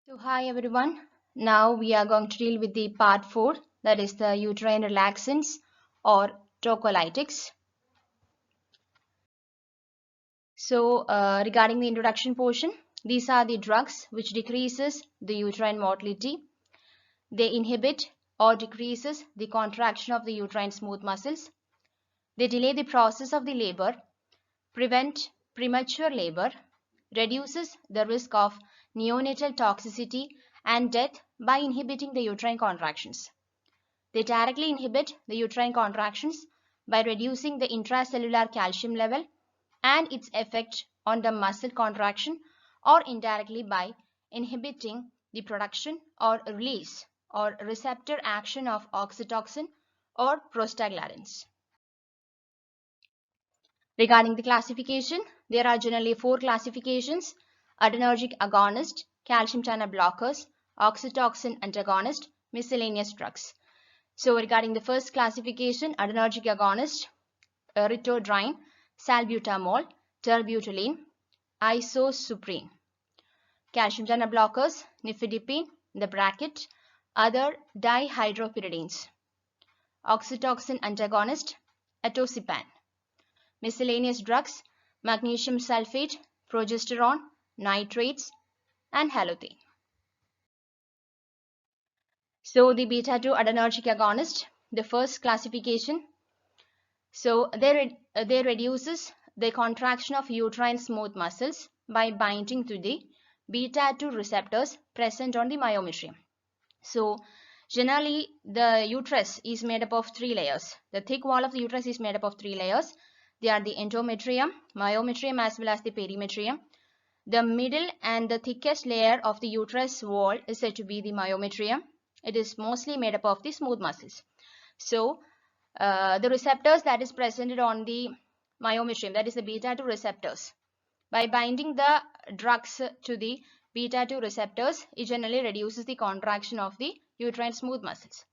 So hi everyone. Now we are going to deal with the part 4, that is the uterine relaxants or tocolytics. So regarding the introduction portion, these are the drugs which decreases the uterine motility. They inhibit or decreases the contraction of the uterine smooth muscles. They delay the process of the labor, prevent premature labor, reduces the risk of neonatal toxicity and death by inhibiting the uterine contractions. They directly inhibit the uterine contractions by reducing the intracellular calcium level and its effect on the muscle contraction, or indirectly by inhibiting the production or release or receptor action of oxytocin or prostaglandins. Regarding the classification, there are generally 4 classifications: adrenergic agonist, calcium channel blockers, oxytocin antagonist, miscellaneous drugs. So regarding the first classification, adrenergic agonist, ritodrine, salbutamol, terbutaline, isosuprene. Calcium channel blockers, nifedipine, the bracket, other dihydropyridines. Oxytocin antagonist, atosipan. Miscellaneous drugs, magnesium sulfate, progesterone, nitrates, and halothane. So the beta-2 adrenergic agonist, the first classification. So they reduces the contraction of uterine smooth muscles by binding to the beta-2 receptors present on the myometrium. So generally the uterus is made up of 3 layers. The thick wall of the uterus is made up of 3 layers. They are the endometrium, myometrium as well as the perimetrium. The middle and the thickest layer of the uterus wall is said to be the myometrium. It is mostly made up of the smooth muscles. So the receptors that is presented on the myometrium, that is the beta-2 receptors, by binding the drugs to the beta-2 receptors, it generally reduces the contraction of the uterine smooth muscles.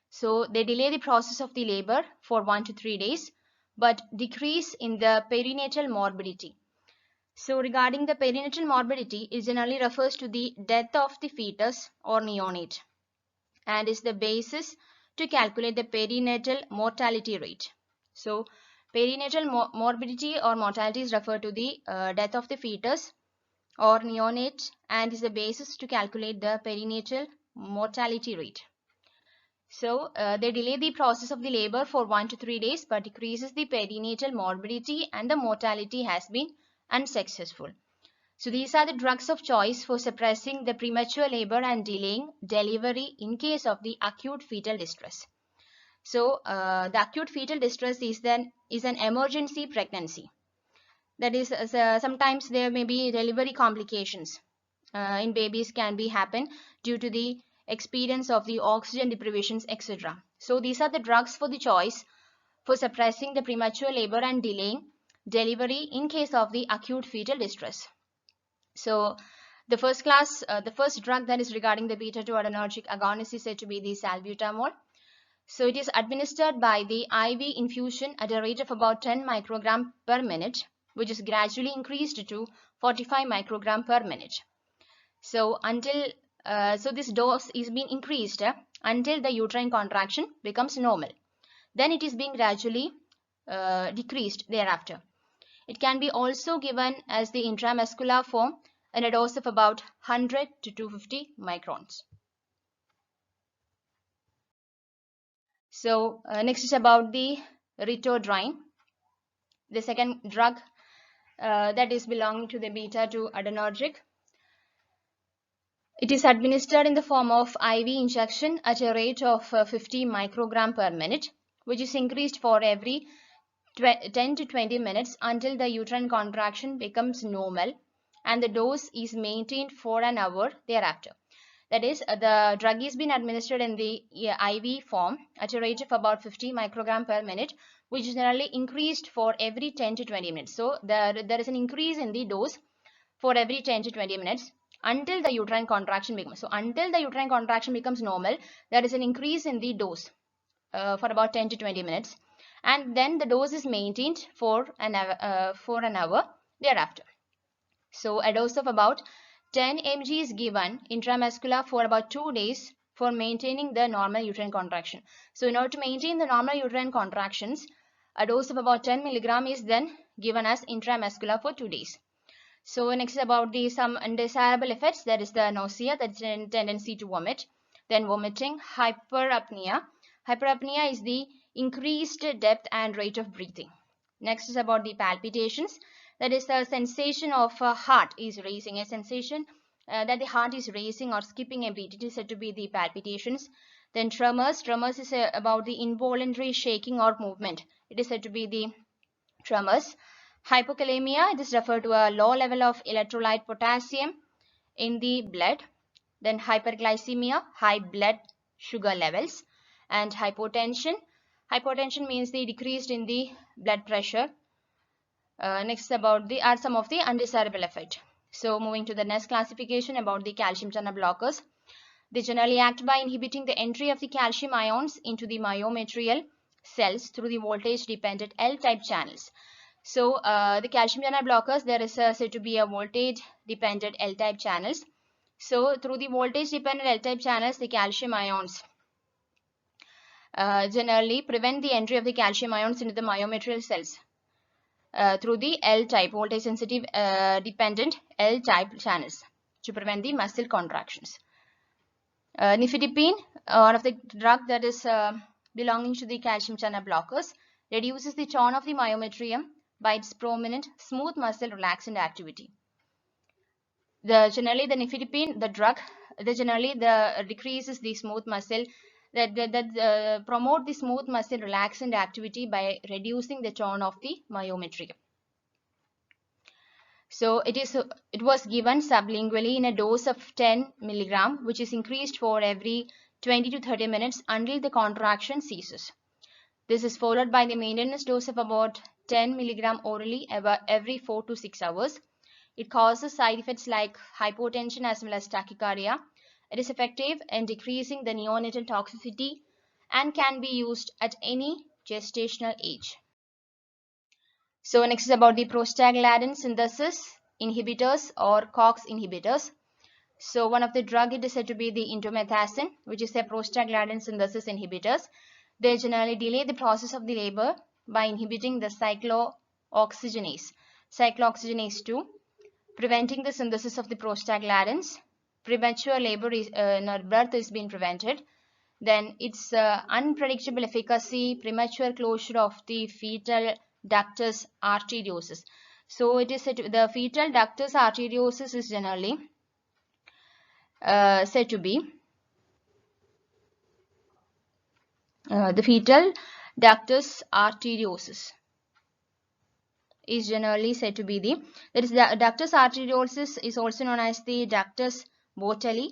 So they delay the process of the labor for 1 to 3 days, but decrease in the perinatal morbidity. So regarding the perinatal morbidity, it generally refers to the death of the fetus or neonate and is the basis to calculate the perinatal mortality rate. So perinatal morbidity or mortality is referred to the death of the fetus or neonate and is the basis to calculate the perinatal mortality rate. So they delay the process of the labor for 1 to 3 days but decreases the perinatal morbidity and the mortality has been unsuccessful. So these are the drugs of choice for suppressing the premature labor and delaying delivery in case of the acute fetal distress. So the acute fetal distress is an emergency pregnancy. That is, sometimes there may be delivery complications in babies can be happen due to the experience of the oxygen deprivations, etc. So these are the drugs for the choice for suppressing the premature labor and delaying delivery in case of the acute fetal distress. So the first drug that is regarding the beta-2 adrenergic agonist is said to be the salbutamol. So it is administered by the IV infusion at a rate of about 10 microgram per minute, which is gradually increased to 45 microgram per minute. So this dose is being increased until the uterine contraction becomes normal. Then it is being gradually decreased thereafter. It can be also given as the intramuscular form in a dose of about 100 to 250 microns. So next is about the ritodrine, the second drug that is belonging to the beta-2 adrenergic. It is administered in the form of IV injection at a rate of 50 microgram per minute, which is increased for every 10 to 20 minutes until the uterine contraction becomes normal, and the dose is maintained for an hour thereafter. That is, the drug is being administered in the IV form at a rate of about 50 microgram per minute, which is generally increased for every 10 to 20 minutes. So there is an increase in the dose for every 10 to 20 minutes until the uterine contraction becomes. So until the uterine contraction becomes normal, there is an increase in the dose for about 10 to 20 minutes, and then the dose is maintained for an hour thereafter. So a dose of about 10 mg is given intramuscular for about 2 days for maintaining the normal uterine contraction. So in order to maintain the normal uterine contractions, a dose of about 10 milligram is then given as intramuscular for 2 days. So next is about the some undesirable effects. That is the nausea, that's a tendency to vomit. Then vomiting, hyperapnea. Hyperapnea is the increased depth and rate of breathing. Next is about the palpitations. That is the sensation of heart is racing, a sensation that the heart is racing or skipping a beat. It is said to be the palpitations. Then tremors. Tremors is about the involuntary shaking or movement. It is said to be the tremors. Hypokalemia, it is referred to a low level of electrolyte potassium in the blood. Then hyperglycemia, high blood sugar levels. And hypotension. Hypotension means the decreased in the blood pressure. Next about the are some of the undesirable effect. So moving to the next classification about the calcium channel blockers. They generally act by inhibiting the entry of the calcium ions into the myometrial cells through the voltage dependent L-type channels. So the calcium channel blockers, there is said to be a voltage dependent L-type channels. So through the voltage dependent L-type channels, the calcium ions generally prevent the entry of the calcium ions into the myometrial cells through the L-type voltage sensitive dependent L-type channels to prevent the muscle contractions. Nifedipine, one of the drug that is belonging to the calcium channel blockers, reduces the tone of the myometrium by its prominent smooth muscle relaxant activity. Generally the nifedipine, the drug, generally decreases the smooth muscle that promote the smooth muscle relaxant activity by reducing the tone of the myometrium. So it was given sublingually in a dose of 10 milligram, which is increased for every 20 to 30 minutes until the contraction ceases. This is followed by the maintenance dose of about 10 milligram orally every 4 to 6 hours. It causes side effects like hypotension as well as tachycardia. It is effective in decreasing the neonatal toxicity and can be used at any gestational age. So next is about the prostaglandin synthesis inhibitors or COX inhibitors. So one of the drug, it is said to be the indomethacin, which is a prostaglandin synthesis inhibitors. They generally delay the process of the labor by inhibiting the cyclooxygenase 2, preventing the synthesis of the prostaglandins. Premature labor birth is being prevented. Then its unpredictable efficacy, premature closure of the fetal ductus arteriosus. So it is said to, the fetal ductus arteriosus is generally said to be the fetal ductus arteriosus is generally said to be the ductus arteriosus is also known as the ductus botalli,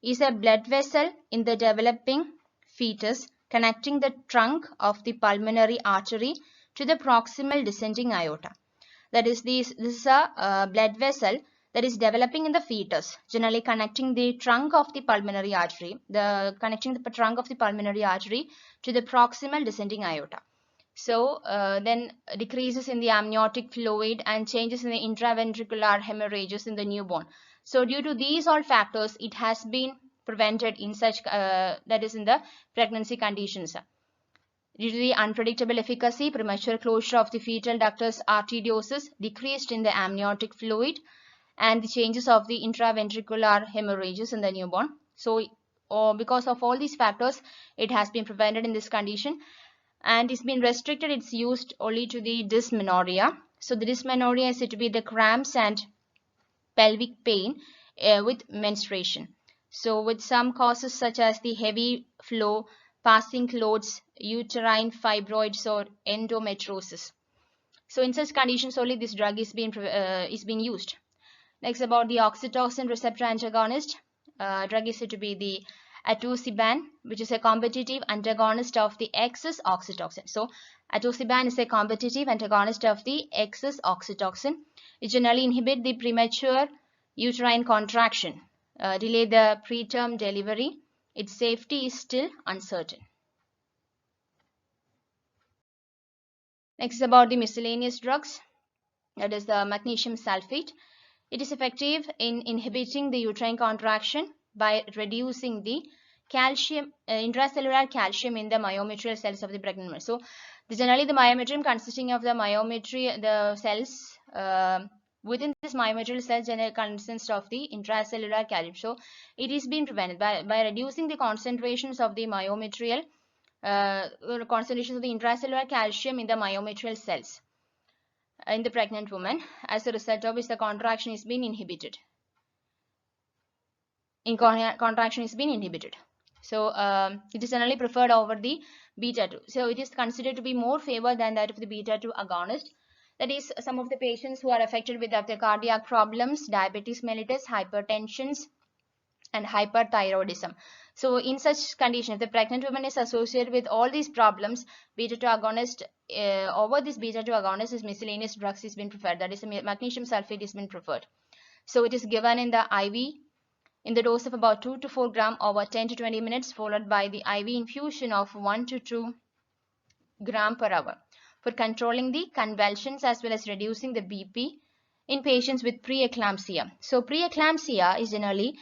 is a blood vessel in the developing fetus connecting the trunk of the pulmonary artery to the proximal descending aorta. That is, this is a blood vessel that is developing in the fetus, generally connecting the trunk of the pulmonary artery, connecting the trunk of the pulmonary artery to the proximal descending aorta. So then decreases in the amniotic fluid and changes in the intraventricular hemorrhages in the newborn. So due to these all factors, it has been prevented in such that is in the pregnancy conditions. Due to the unpredictable efficacy, premature closure of the fetal ductus arteriosus, decreased in the amniotic fluid, and the changes of the intraventricular hemorrhages in the newborn. So because of all these factors, it has been prevented in this condition. And it's been restricted, it's used only to the dysmenorrhea. So the dysmenorrhea is said to be the cramps and pelvic pain with menstruation. So with some causes such as the heavy flow, passing clothes, uterine fibroids or endometriosis. So in such conditions only this drug is being used. Next about the oxytocin receptor antagonist. Drug is said to be the atosiban, which is a competitive antagonist of the excess oxytocin. So atosiban is a competitive antagonist of the excess oxytocin. It generally inhibits the premature uterine contraction, delay the preterm delivery. Its safety is still uncertain. Next is about the miscellaneous drugs. That is the magnesium sulfate. It is effective in inhibiting the uterine contraction by reducing the calcium, intracellular calcium in the myometrial cells of the pregnant woman. So, generally the myometrium consisting of the the cells within this myometrial cells generally consists of the intracellular calcium. So, it is being prevented by reducing the concentrations of the myometrial concentrations of the intracellular calcium in the myometrial cells in the pregnant woman, as a result of which the contraction is being inhibited. Contraction is being inhibited. So it is generally preferred over the beta 2. So it is considered to be more favored than that of the beta 2 agonist. That is, some of the patients who are affected with the cardiac problems, diabetes mellitus, hypertensions, and hyperthyroidism. So in such condition, if the pregnant woman is associated with all these problems, beta 2 agonist over this beta 2 agonist is miscellaneous drugs is been preferred. That is, magnesium sulfate is been preferred. So it is given in the IV in the dose of about 2 to 4 gram over 10 to 20 minutes, followed by the IV infusion of 1 to 2 gram per hour for controlling the convulsions as well as reducing the BP in patients with preeclampsia. So preeclampsia is generally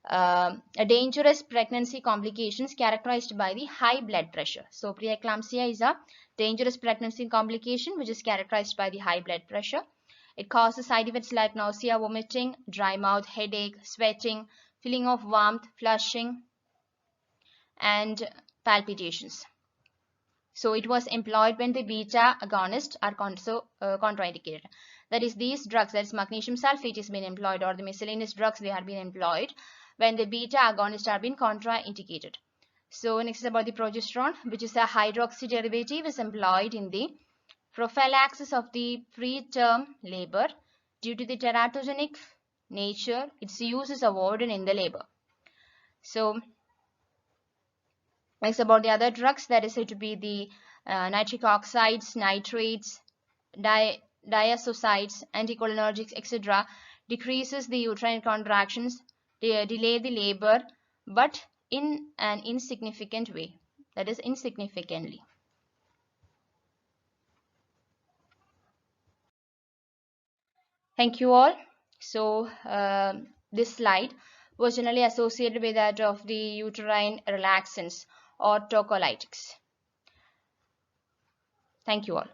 a dangerous pregnancy complications characterized by the high blood pressure. So preeclampsia is a dangerous pregnancy complication which is characterized by the high blood pressure. It causes side effects like nausea, vomiting, dry mouth, headache, sweating, feeling of warmth, flushing, and palpitations. So it was employed when the beta agonists are also contraindicated. That is, these drugs, that is magnesium sulfate, is been employed, or the miscellaneous drugs, they have been employed when the beta agonists are being contraindicated. So next is about the progesterone, which is a hydroxy derivative, is employed in the prophylaxis of the preterm labor. Due to the teratogenic nature, its use is avoided in the labor. So next about the other drugs, that is said to be the nitric oxides, nitrates, diazosides, anticholinergics, etc. decreases the uterine contractions, delay the labor, but in an insignificant way, that is insignificantly. Thank you all. So this slide was generally associated with that of the uterine relaxants or tocolytics. Thank you all.